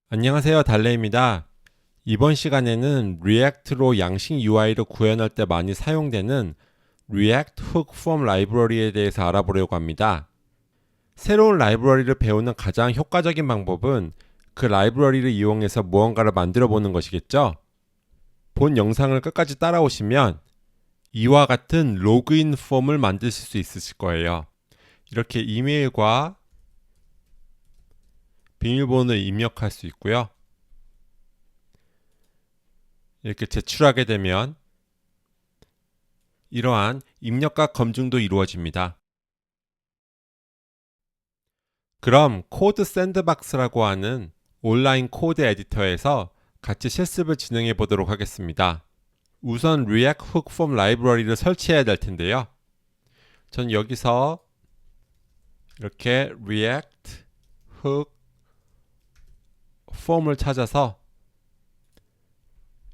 안녕하세요, 달래입니다. 이번 시간에는 리액트로 양식 UI를 구현할 때 많이 사용되는 React Hook Form 라이브러리에 대해서 알아보려고 합니다. 새로운 라이브러리를 배우는 가장 효과적인 방법은 그 라이브러리를 이용해서 무언가를 만들어 보는 것이겠죠? 본 영상을 끝까지 따라오시면 이와 같은 로그인 폼을 만드실 수 있으실 거예요. 이렇게 이메일과 비밀번호를 입력할 수 있고요. 이렇게 제출하게 되면 이러한 입력과 검증도 이루어집니다. 그럼 코드 샌드박스라고 하는 온라인 코드 에디터에서 같이 실습을 진행해 보도록 하겠습니다. 우선 React Hook Form 라이브러리를 설치해야 될 텐데요. 전 여기서 이렇게 React Hook Form을 찾아서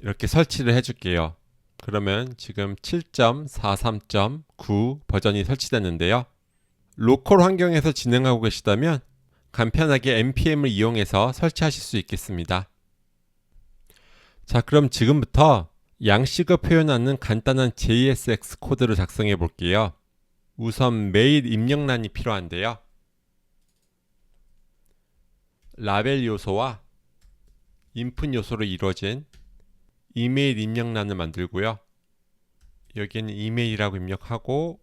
이렇게 설치를 해줄게요. 그러면 지금 7.43.9 버전이 설치됐는데요. 로컬 환경에서 진행하고 계시다면 간편하게 npm을 이용해서 설치하실 수 있겠습니다. 자, 그럼 지금부터 양식을 표현하는 간단한 JSX 코드를 작성해 볼게요. 우선 메일 입력란이 필요한데요. 라벨 요소와 인풋 요소로 이루어진 이메일 입력란을 만들고요. 여기에는 이메일이라고 입력하고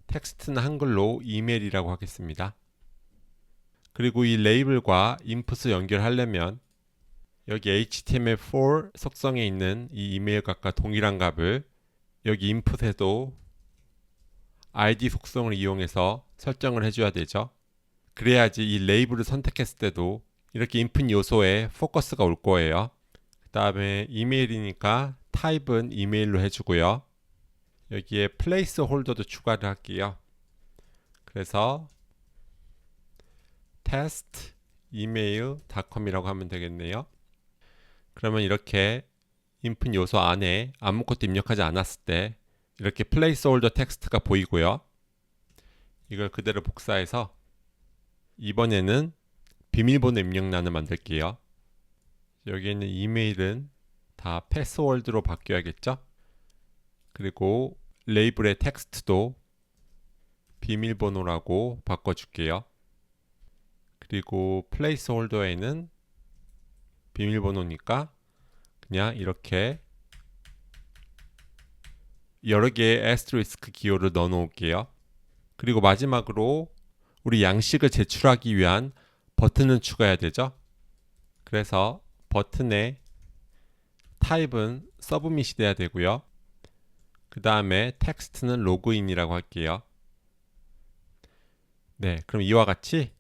텍스트는 한글로 이메일이라고 하겠습니다. 그리고 이 레이블과 인풋을 연결하려면 여기 HTML4 속성에 있는 이 이메일 값과 동일한 값을 여기 인풋에도 ID 속성을 이용해서 설정을 해줘야 되죠. 그래야지 이 레이블을 선택했을 때도 이렇게 인풋 요소에 포커스가 올 거예요. 그 다음에 이메일이니까 타입은 이메일로 해주고요. 여기에 플레이스 홀더도 추가를 할게요. 그래서 test email.com이라고 하면 되겠네요. 그러면 이렇게 인풋 요소 안에 아무것도 입력하지 않았을 때 이렇게 플레이스홀더 텍스트가 보이고요. 이걸 그대로 복사해서 이번에는 비밀번호 입력란을 만들게요. 여기 있는 이메일은 다 패스워드로 바뀌어야겠죠? 그리고 레이블의 텍스트도 비밀번호라고 바꿔줄게요. 그리고 플레이스홀더에는 비밀번호니까 그냥 이렇게 여러 개의 애스트리스크 기호를 넣어 놓을게요. 그리고 마지막으로 우리 양식을 제출하기 위한 버튼을 추가해야 되죠. 그래서 버튼의 타입은 서브밋이 돼야 되고요. 그 다음에 텍스트는 로그인이라고 할게요. 네, 그럼 이와 같이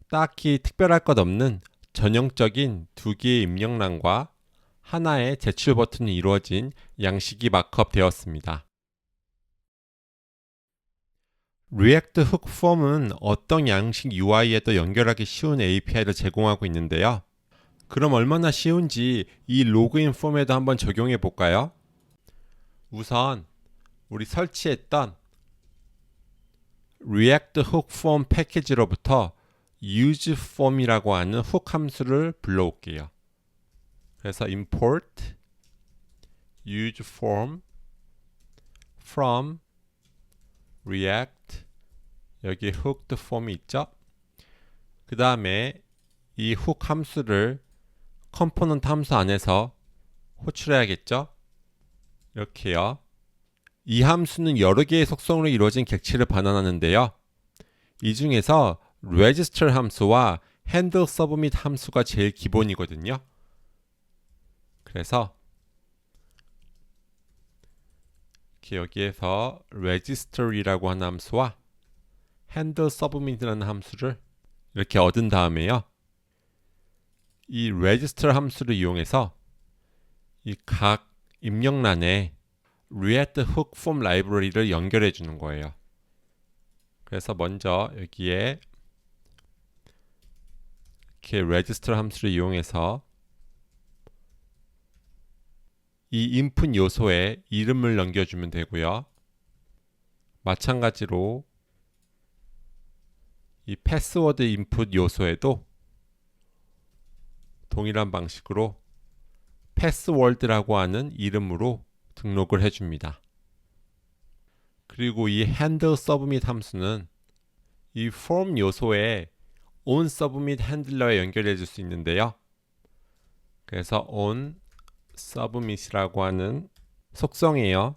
딱히 특별할 것 없는 전형적인 두 개의 입력란과 하나의 제출 버튼이 이루어진 양식이 마크업 되었습니다. React Hook Form은 어떤 양식 UI에도 연결하기 쉬운 API를 제공하고 있는데요. 그럼 얼마나 쉬운지 이 로그인 폼에도 한번 적용해 볼까요? 우선 우리 설치했던 React Hook Form 패키지로부터 use form이라고 하는 훅 함수를 불러올게요. 그래서 import use form from react 여기 hooked form이 있죠. 그 다음에 이 훅 함수를 컴포넌트 함수 안에서 호출해야겠죠. 이렇게요. 이 함수는 여러 개의 속성으로 이루어진 객체를 반환하는데요. 이 중에서 register 함수와 handle submit 함수가 제일 기본이거든요. 그래서 여기에서 register이라고 하는 함수와 handle submit이라는 함수를 이렇게 얻은 다음에요. 이 register 함수를 이용해서 이 각 입력란에 React Hook Form 라이브러리를 연결해 주는 거예요. 그래서 먼저 여기에 이렇게 register 함수를 이용해서 이 인풋 요소에 이름을 넘겨주면 되고요. 마찬가지로 이 패스워드 인풋 요소에도 동일한 방식으로 패스워드라고 하는 이름으로 등록을 해줍니다. 그리고 이 handle submit 함수는 이 form 요소에 on submit handler에 연결해 줄 수 있는데요. 그래서 on submit이라고 하는 속성이에요.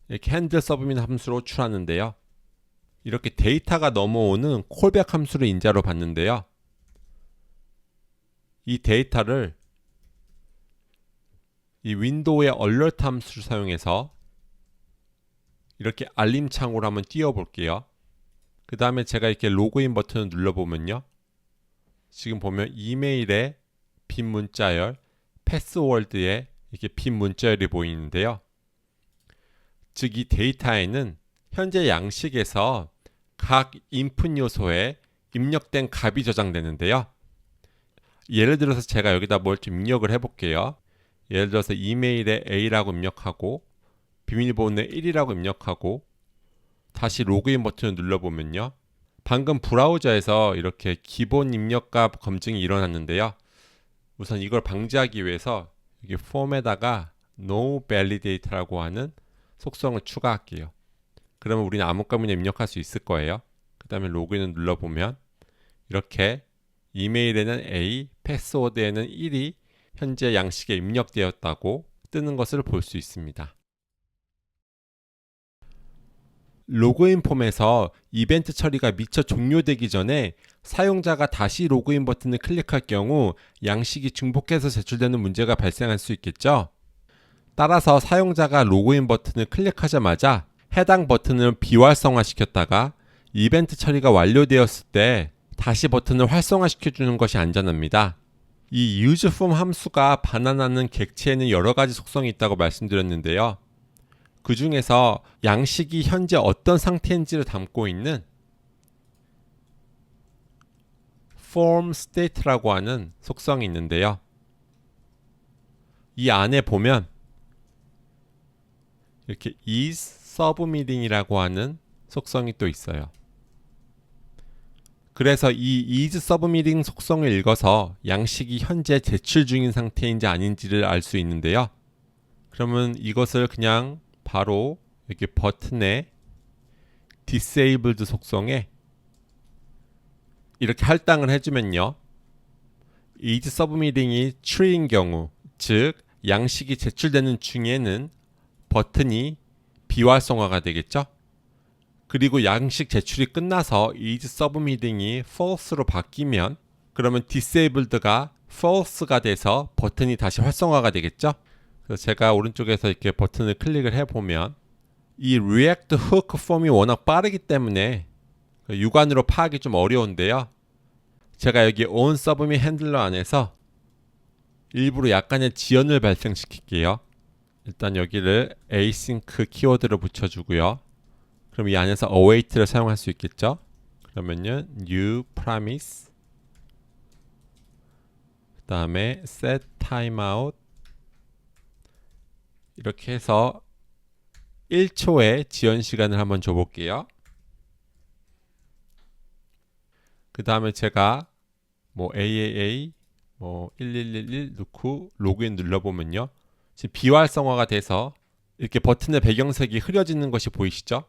이렇게 handle submit 함수로 출하는데요. 이렇게 데이터가 넘어오는 콜백 함수를 인자로 받는데요. 이 데이터를 이 윈도우의 alert 함수를 사용해서 이렇게 알림 창으로 한번 띄워 볼게요. 그 다음에 제가 이렇게 로그인 버튼을 눌러보면요. 지금 보면 이메일에 빈 문자열, 패스워드에 이렇게 빈 문자열이 보이는데요. 즉 이 데이터에는 현재 양식에서 각 인풋 요소에 입력된 값이 저장되는데요. 예를 들어서 제가 여기다 뭘 좀 입력을 해볼게요. 예를 들어서 이메일에 A라고 입력하고 비밀번호에 1이라고 입력하고 다시 로그인 버튼을 눌러보면요. 방금 브라우저에서 이렇게 기본 입력값 검증이 일어났는데요. 우선 이걸 방지하기 위해서 여기 폼에다가 no validate라고 하는 속성을 추가할게요. 그러면 우리는 아무 값이나 입력할 수 있을 거예요. 그 다음에 로그인을 눌러보면 이렇게 이메일에는 A, 패스워드에는 1이 현재 양식에 입력되었다고 뜨는 것을 볼 수 있습니다. 로그인 폼에서 이벤트 처리가 미처 종료되기 전에 사용자가 다시 로그인 버튼을 클릭할 경우 양식이 중복해서 제출되는 문제가 발생할 수 있겠죠. 따라서 사용자가 로그인 버튼을 클릭하자마자 해당 버튼을 비활성화 시켰다가 이벤트 처리가 완료되었을 때 다시 버튼을 활성화 시켜주는 것이 안전합니다. 이 useForm 함수가 반환하는 객체에는 여러 가지 속성이 있다고 말씀드렸는데요. 그 중에서 양식이 현재 어떤 상태인지를 담고 있는 form state라고 하는 속성이 있는데요. 이 안에 보면 이렇게 is submitting이라고 하는 속성이 또 있어요. 그래서 이 is submitting 속성을 읽어서 양식이 현재 제출 중인 상태인지 아닌지를 알 수 있는데요. 그러면 이것을 그냥 바로 이렇게 버튼에 disabled 속성에 이렇게 할당을 해주면요. is submitting이 true인 경우, 즉 양식이 제출되는 중에는 버튼이 비활성화가 되겠죠. 그리고 양식 제출이 끝나서 is submitting이 false로 바뀌면 그러면 disabled가 false가 돼서 버튼이 다시 활성화가 되겠죠. 그래서 제가 오른쪽에서 이렇게 버튼을 클릭을 해보면 이 React Hook 폼이 워낙 빠르기 때문에 육안으로 파악이 좀 어려운데요. 제가 여기 on submit handler 안에서 일부러 약간의 지연을 발생시킬게요. 일단 여기를 async 키워드를 붙여주고요. 그럼 이 안에서 await를 사용할 수 있겠죠. 그러면요 new promise 그 다음에 set timeout 이렇게 해서 1초의 지연 시간을 한번 줘볼게요. 그 다음에 제가 뭐 AAA 뭐 1111 넣고 로그인 눌러보면요. 지금 비활성화가 돼서 이렇게 버튼의 배경색이 흐려지는 것이 보이시죠?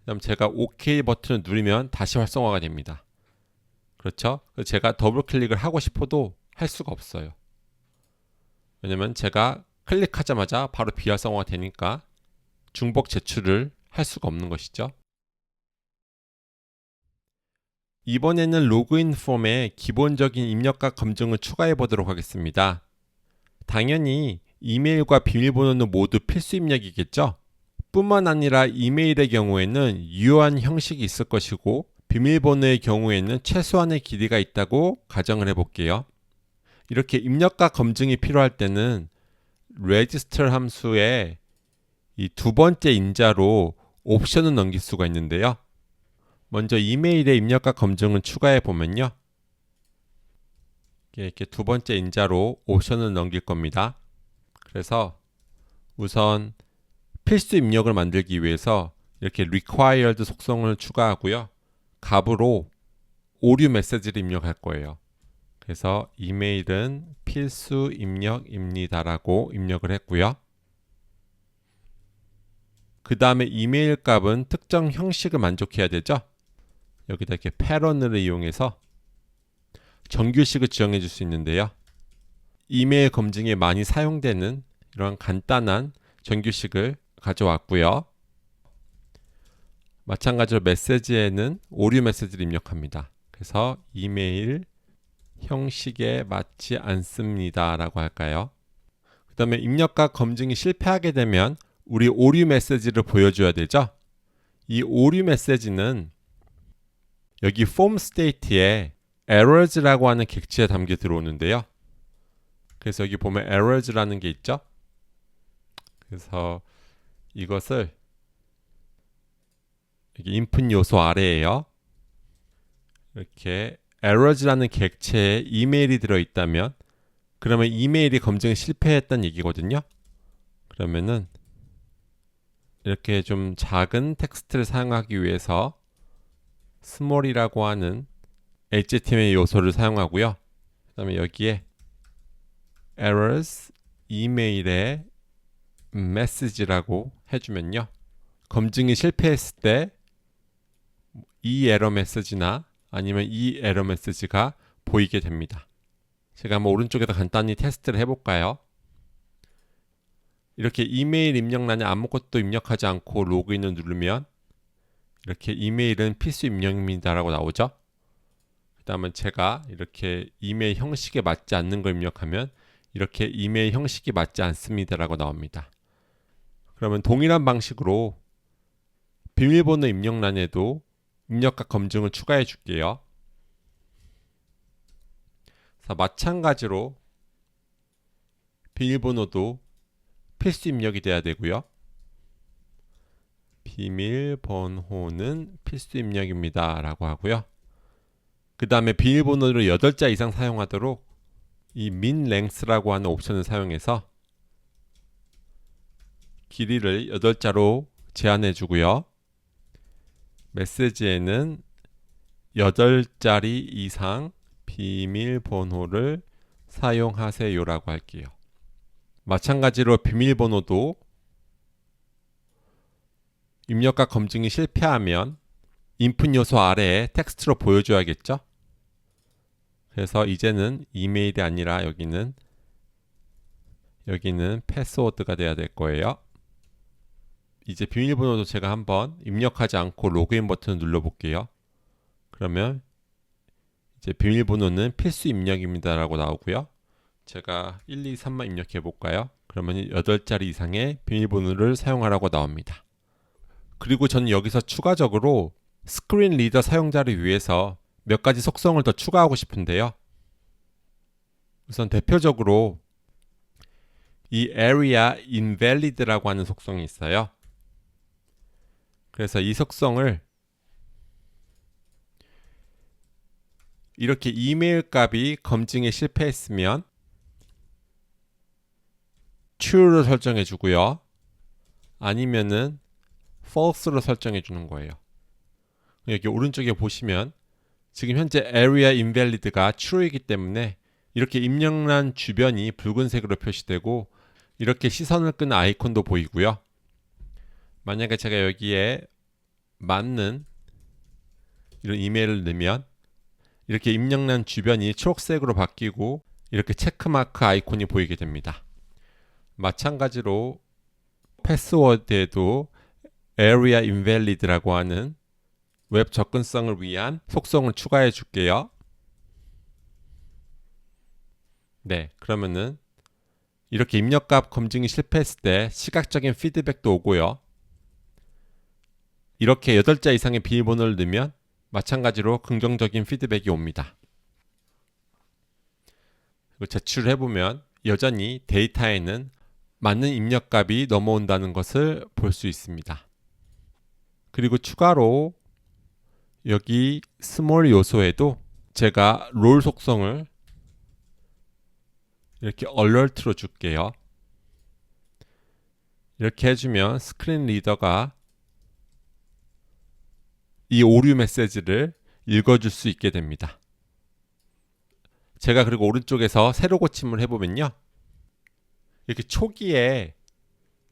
그다음 제가 OK 버튼을 누르면 다시 활성화가 됩니다. 그렇죠? 제가 더블 클릭을 하고 싶어도 할 수가 없어요. 왜냐면 제가 클릭하자마자 바로 비활성화가 되니까 중복 제출을 할 수가 없는 것이죠. 이번에는 로그인 폼에 기본적인 입력과 검증을 추가해 보도록 하겠습니다. 당연히 이메일과 비밀번호는 모두 필수 입력이겠죠? 뿐만 아니라 이메일의 경우에는 유효한 형식이 있을 것이고 비밀번호의 경우에는 최소한의 길이가 있다고 가정을 해볼게요. 이렇게 입력과 검증이 필요할 때는 register 함수에 이 두 번째 인자로 옵션을 넘길 수가 있는데요. 먼저 이메일의 입력과 검증을 추가해 보면요. 이렇게 두 번째 인자로 옵션을 넘길 겁니다. 그래서 우선 필수 입력을 만들기 위해서 이렇게 required 속성을 추가하고요. 값으로 오류 메시지를 입력할 거예요. 그래서 이메일은 필수 입력입니다라고 입력을 했고요. 그 다음에 이메일 값은 특정 형식을 만족해야 되죠. 여기다 이렇게 패런을 이용해서 정규식을 지정해 줄 수 있는데요. 이메일 검증에 많이 사용되는 이런 간단한 정규식을 가져왔고요. 마찬가지로 메시지에는 오류 메시지를 입력합니다. 그래서 이메일 형식에 맞지 않습니다 라고 할까요? 그 다음에 입력과 검증이 실패하게 되면 우리 오류 메시지를 보여줘야 되죠. 이 오류 메시지는 여기 폼 스테이트에 errors라고 하는 객체에 담겨 들어오는데요. 그래서 여기 보면 errors라는 게 있죠. 그래서 이것을 여기 인풋 요소 아래에요. 이렇게 errors라는 객체에 이메일이 들어있다면 그러면 이메일이 검증 실패했다는 얘기거든요. 그러면은 이렇게 좀 작은 텍스트를 사용하기 위해서 small이라고 하는 HTML 요소를 사용하고요. 그 다음에 여기에 errors 이메일의 message라고 해주면요. 검증이 실패했을 때 이 에러 메시지나 아니면 이 에러 메시지가 보이게 됩니다. 제가 한번 오른쪽에다 간단히 테스트를 해볼까요? 이렇게 이메일 입력란에 아무것도 입력하지 않고 로그인을 누르면 이렇게 이메일은 필수 입력입니다 라고 나오죠. 그 다음에 제가 이렇게 이메일 형식에 맞지 않는 걸 입력하면 이렇게 이메일 형식이 맞지 않습니다 라고 나옵니다. 그러면 동일한 방식으로 비밀번호 입력란에도 입력과 검증을 추가해 줄게요. 그래서 마찬가지로 비밀번호도 필수 입력이 돼야 되고요. 비밀번호는 필수 입력입니다 라고 하고요. 그 다음에 비밀번호를 8자 이상 사용하도록 이 min length라고 하는 옵션을 사용해서 길이를 8자로 제한해 주고요. 메시지에는 8자리 이상 비밀번호를 사용하세요 라고 할게요. 마찬가지로 비밀번호도 입력과 검증이 실패하면 인풋 요소 아래에 텍스트로 보여줘야겠죠. 그래서 이제는 이메일이 아니라 여기는 패스워드가 돼야 될 거예요. 이제 비밀번호도 제가 한번 입력하지 않고 로그인 버튼을 눌러 볼게요. 그러면 이제 비밀번호는 필수 입력입니다 라고 나오고요. 제가 1, 2, 3만 입력해 볼까요? 그러면 8자리 이상의 비밀번호를 사용하라고 나옵니다. 그리고 저는 여기서 추가적으로 스크린 리더 사용자를 위해서 몇 가지 속성을 더 추가하고 싶은데요. 우선 대표적으로 이 area invalid라고 하는 속성이 있어요. 그래서 이 속성을 이렇게 이메일 값이 검증에 실패했으면 true로 설정해 주고요. 아니면은 false로 설정해 주는 거예요. 여기 오른쪽에 보시면 지금 현재 area invalid가 true이기 때문에 이렇게 입력란 주변이 붉은색으로 표시되고 이렇게 시선을 끄는 아이콘도 보이고요. 만약에 제가 여기에 맞는 이런 이메일을 넣으면 이렇게 입력란 주변이 초록색으로 바뀌고 이렇게 체크마크 아이콘이 보이게 됩니다. 마찬가지로 패스워드에도 area invalid라고 하는 웹 접근성을 위한 속성을 추가해 줄게요. 네, 그러면은 이렇게 입력값 검증이 실패했을 때 시각적인 피드백도 오고요. 이렇게 8자 이상의 비밀번호를 넣으면 마찬가지로 긍정적인 피드백이 옵니다. 그리고 제출을 해보면 여전히 데이터에는 맞는 입력값이 넘어온다는 것을 볼 수 있습니다. 그리고 추가로 여기 스몰 요소에도 제가 롤 속성을 이렇게 alert로 줄게요. 이렇게 해주면 스크린 리더가 이 오류 메시지를 읽어줄 수 있게 됩니다. 제가 그리고 오른쪽에서 새로 고침을 해보면요. 이렇게 초기에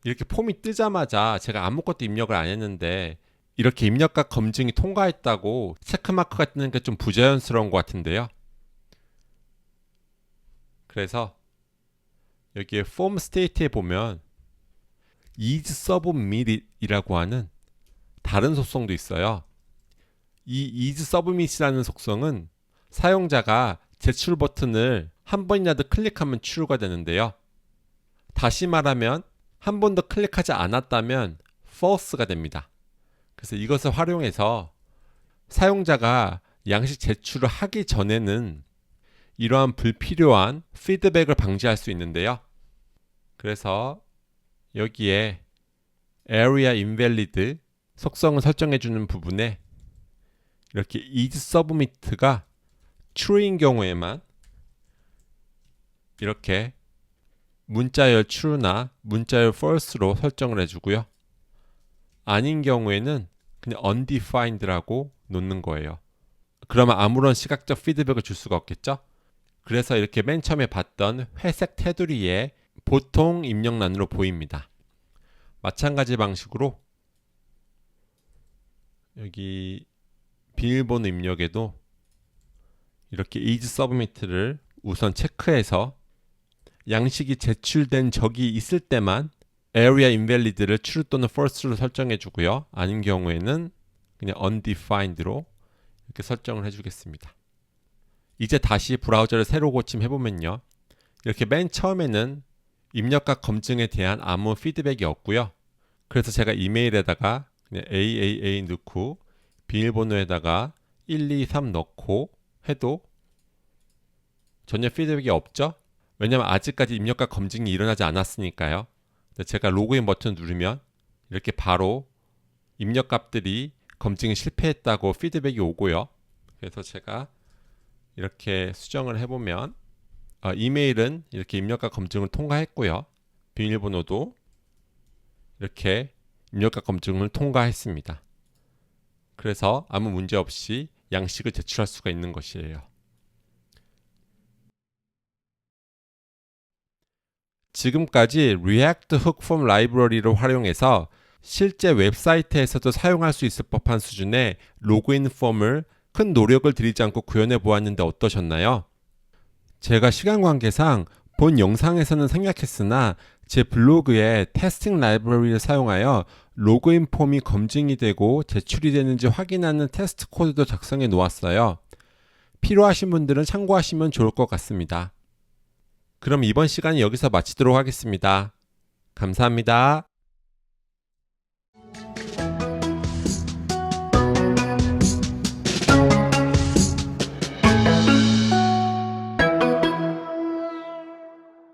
이렇게 폼이 뜨자마자 제가 아무것도 입력을 안 했는데 이렇게 입력과 검증이 통과했다고 체크마크가 뜨는 게 좀 부자연스러운 것 같은데요. 그래서 여기에 form state에 보면 is submitted 이라고 하는 다른 속성도 있어요. 이 is submit이라는 속성은 사용자가 제출 버튼을 한 번이라도 클릭하면 추루가 되는데요. 다시 말하면 한 번도 클릭하지 않았다면 false가 됩니다. 그래서 이것을 활용해서 사용자가 양식 제출을 하기 전에는 이러한 불필요한 피드백을 방지할 수 있는데요. 그래서 여기에 area invalid 속성을 설정해 주는 부분에 이렇게 is submit가 true인 경우에만 이렇게 문자열 true나 문자열 false로 설정을 해주고요. 아닌 경우에는 그냥 undefined라고 놓는 거예요. 그러면 아무런 시각적 피드백을 줄 수가 없겠죠? 그래서 이렇게 맨 처음에 봤던 회색 테두리에 보통 입력란으로 보입니다. 마찬가지 방식으로 여기 비밀번호 입력에도 이렇게 is submit를 우선 체크해서 양식이 제출된 적이 있을 때만 area invalid를 true 또는 false로 설정해 주고요. 아닌 경우에는 그냥 undefined로 이렇게 설정을 해주겠습니다. 이제 다시 브라우저를 새로 고침해 보면요. 이렇게 맨 처음에는 입력과 검증에 대한 아무 피드백이 없고요. 그래서 제가 이메일에다가 그냥 AAA 넣고 비밀번호에다가 123 넣고 해도 전혀 피드백이 없죠? 왜냐면 아직까지 입력과 검증이 일어나지 않았으니까요. 제가 로그인 버튼 누르면 이렇게 바로 입력 값들이 검증이 실패했다고 피드백이 오고요. 그래서 제가 이렇게 수정을 해보면 이메일은 이렇게 입력과 검증을 통과했고요. 비밀번호도 이렇게 입력과 검증을 통과했습니다. 그래서 아무 문제 없이 양식을 제출할 수가 있는 것이에요. 지금까지 React Hook Form 라이브러리를 활용해서 실제 웹사이트에서도 사용할 수 있을 법한 수준의 로그인 폼을 큰 노력을 들이지 않고 구현해 보았는데 어떠셨나요? 제가 시간 관계상 본 영상에서는 생략했으나 제 블로그에 테스팅 라이브러리를 사용하여 로그인 폼이 검증이 되고 제출이 되는지 확인하는 테스트 코드도 작성해 놓았어요. 필요하신 분들은 참고하시면 좋을 것 같습니다. 그럼 이번 시간은 여기서 마치도록 하겠습니다. 감사합니다.